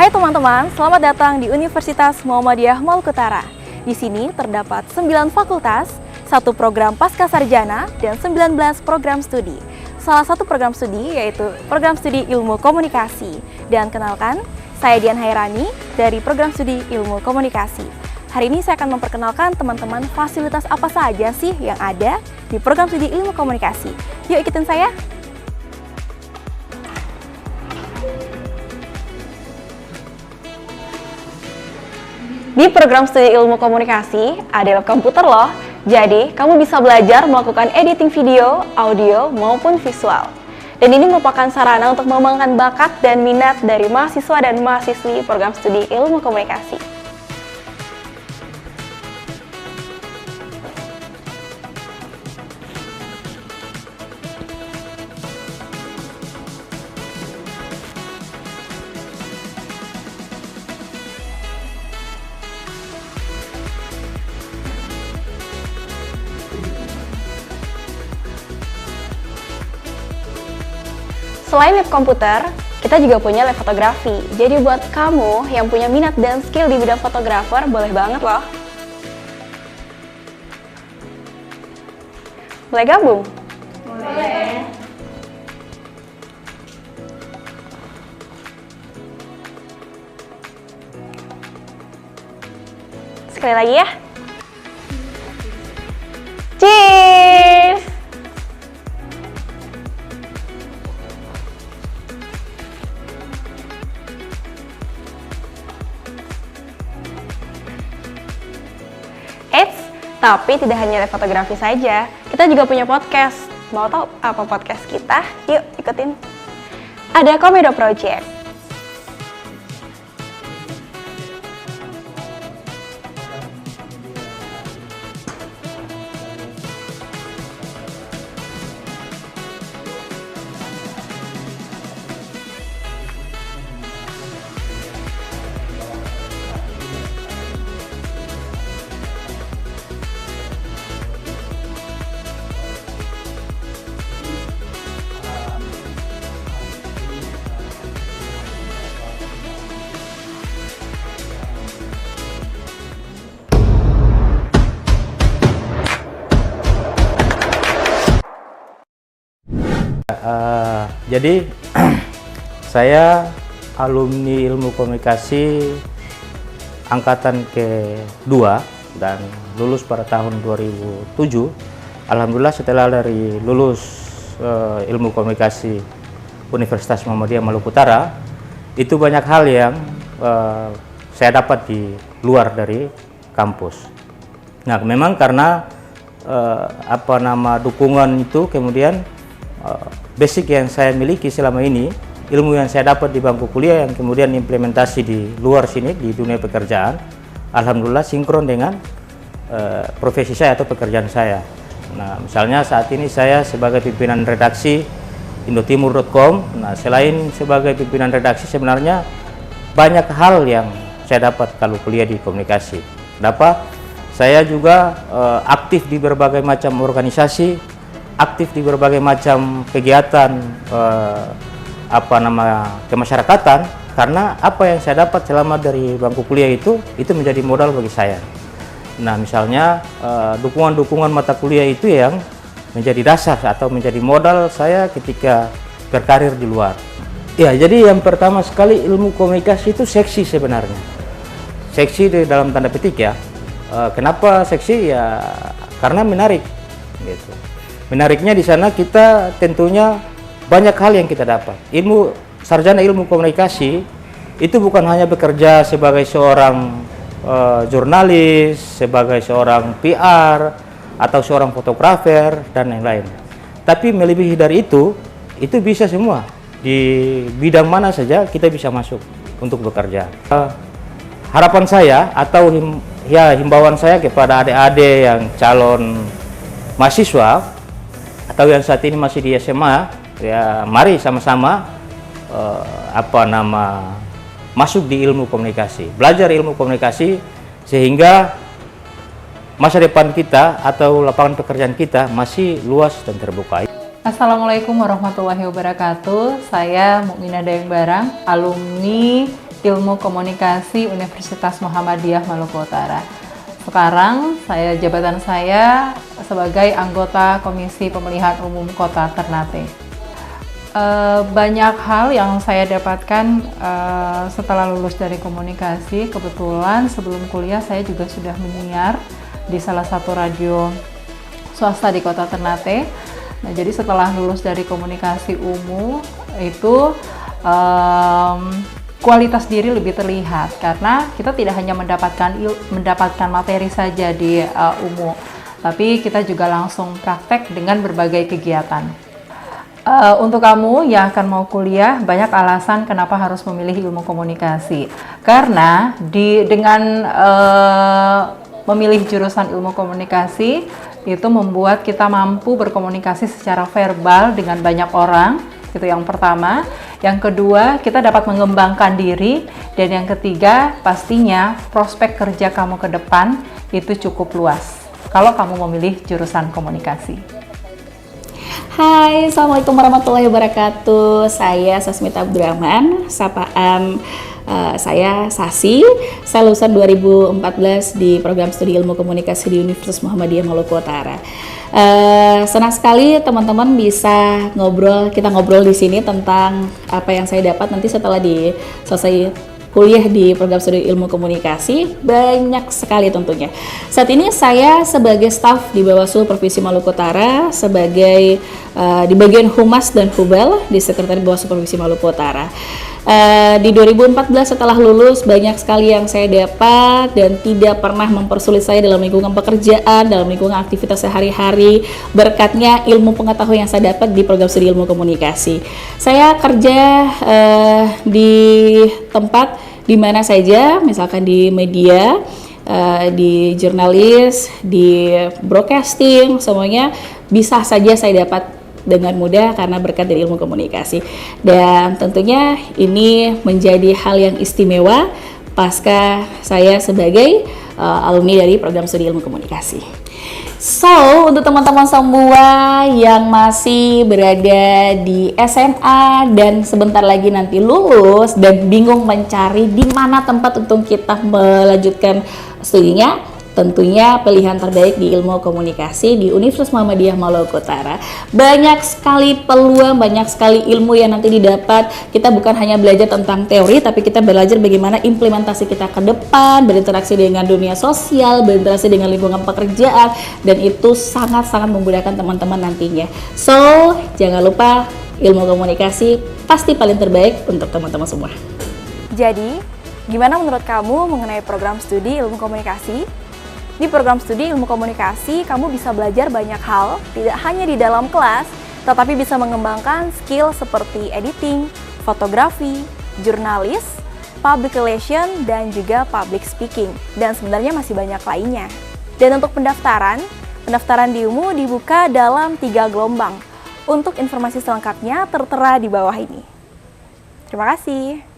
Hai teman-teman, selamat datang di Universitas Muhammadiyah Maluku Utara. Di sini terdapat 9 fakultas, 1 program pascasarjana, dan 19 program studi. Salah satu program studi yaitu program studi Ilmu Komunikasi. Dan kenalkan, saya Dian Hairani dari program studi Ilmu Komunikasi. Hari ini saya akan memperkenalkan teman-teman fasilitas apa saja sih yang ada di program studi Ilmu Komunikasi. Yuk ikutin saya. Di program studi Ilmu Komunikasi ada lab komputer loh. Jadi, kamu bisa belajar melakukan editing video, audio, maupun visual. Dan ini merupakan sarana untuk mengembangkan bakat dan minat dari mahasiswa dan mahasiswi program studi Ilmu Komunikasi. Selain lab komputer, kita juga punya lab fotografi. Jadi buat kamu yang punya minat dan skill di bidang fotografer, boleh banget loh. Boleh gabung? Boleh. Sekali lagi ya. Cheers! Tapi tidak hanya fotografi saja, kita juga punya podcast. Mau tahu apa podcast kita? Yuk ikutin. Ada Komedo Project. Jadi saya alumni Ilmu Komunikasi angkatan ke-2 dan lulus pada tahun 2007. Alhamdulillah setelah dari lulus Ilmu Komunikasi Universitas Muhammadiyah Maluku Utara, itu banyak hal yang saya dapat di luar dari kampus. Nah, memang karena dukungan itu, kemudian basic yang saya miliki selama ini, ilmu yang saya dapat di bangku kuliah yang kemudian implementasi di luar sini di dunia pekerjaan, alhamdulillah sinkron dengan profesi saya atau pekerjaan saya. Nah, misalnya saat ini saya sebagai pimpinan redaksi indotimur.com. Nah, selain sebagai pimpinan redaksi, sebenarnya banyak hal yang saya dapat kalau kuliah di komunikasi. Kenapa? Saya juga aktif di berbagai macam organisasi, aktif di berbagai macam kegiatan kemasyarakatan, karena apa yang saya dapat selama dari bangku kuliah itu menjadi modal bagi saya. Nah, misalnya dukungan-dukungan mata kuliah itu yang menjadi dasar atau menjadi modal saya ketika berkarir di luar. Ya, jadi yang pertama sekali ilmu komunikasi itu seksi sebenarnya. Seksi dalam tanda petik ya. Kenapa seksi? Ya karena menarik gitu. Menariknya di sana kita tentunya banyak hal yang kita dapat. Sarjana ilmu komunikasi itu bukan hanya bekerja sebagai seorang jurnalis, sebagai seorang PR, atau seorang fotografer dan lain-lain. Tapi melebihi dari itu bisa semua. Di bidang mana saja kita bisa masuk untuk bekerja. Harapan saya atau himbauan saya kepada adik-adik yang calon mahasiswa atau yang saat ini masih di SMA, ya mari sama-sama masuk di ilmu komunikasi, belajar ilmu komunikasi sehingga masa depan kita atau lapangan pekerjaan kita masih luas dan terbuka. Assalamualaikum warahmatullahi wabarakatuh. Saya Mukminah Dayang Barang, alumni Ilmu Komunikasi Universitas Muhammadiyah Maluku Utara. Sekarang jabatan saya sebagai anggota Komisi Pemilihan Umum Kota Ternate. Banyak hal yang saya dapatkan setelah lulus dari komunikasi. Kebetulan sebelum kuliah saya juga sudah menyiar di salah satu radio swasta di Kota Ternate. Nah, jadi setelah lulus dari komunikasi umum itu kualitas diri lebih terlihat karena kita tidak hanya mendapatkan materi saja di umum, tapi kita juga langsung praktek dengan berbagai kegiatan. Untuk kamu yang akan mau kuliah, banyak alasan kenapa harus memilih ilmu komunikasi. Karena dengan memilih jurusan ilmu komunikasi, itu membuat kita mampu berkomunikasi secara verbal dengan banyak orang. Itu yang pertama. Yang kedua, kita dapat mengembangkan diri. Dan yang ketiga, pastinya prospek kerja kamu ke depan itu cukup luas kalau kamu memilih jurusan komunikasi. Hai, Assalamualaikum warahmatullahi wabarakatuh. Saya Sasmita Abdurrahman, sapaan saya Sasi. Saya lulusan 2014 di program studi ilmu komunikasi di Universitas Muhammadiyah Maluku Utara. Senang sekali teman-teman bisa kita ngobrol di sini tentang apa yang saya dapat nanti setelah selesai kuliah di program studi ilmu komunikasi. Banyak sekali tentunya. Saat ini saya sebagai staf di Bawaslu Provinsi Maluku Utara sebagai di bagian Humas dan Hubel di Sekretariat Bawaslu Provinsi Maluku Utara. Di 2014 setelah lulus banyak sekali yang saya dapat dan tidak pernah mempersulit saya dalam lingkungan pekerjaan, dalam lingkungan aktivitas sehari-hari, berkatnya ilmu pengetahuan yang saya dapat di program studi ilmu komunikasi. Saya kerja di tempat di mana saja, misalkan di media, di jurnalis, di broadcasting, semuanya bisa saja saya dapat dengan mudah karena berkat dari ilmu komunikasi. Dan tentunya ini menjadi hal yang istimewa pasca saya sebagai alumni dari program studi ilmu komunikasi. So, untuk teman-teman semua yang masih berada di SMA dan sebentar lagi nanti lulus dan bingung mencari di mana tempat untuk kita melanjutkan studinya, tentunya pilihan terbaik di ilmu komunikasi di Universitas Muhammadiyah Maluku Utara. Banyak sekali peluang, banyak sekali ilmu yang nanti didapat. Kita bukan hanya belajar tentang teori, tapi kita belajar bagaimana implementasi kita ke depan, berinteraksi dengan dunia sosial, berinteraksi dengan lingkungan pekerjaan, dan itu sangat-sangat memudahkan teman-teman nantinya. So, jangan lupa ilmu komunikasi pasti paling terbaik untuk teman-teman semua. Jadi, gimana menurut kamu mengenai program studi ilmu komunikasi? Di program studi ilmu komunikasi, kamu bisa belajar banyak hal, tidak hanya di dalam kelas, tetapi bisa mengembangkan skill seperti editing, fotografi, jurnalis, public relation, dan juga public speaking. Dan sebenarnya masih banyak lainnya. Dan untuk pendaftaran di UMU dibuka dalam 3 gelombang. Untuk informasi selengkapnya tertera di bawah ini. Terima kasih.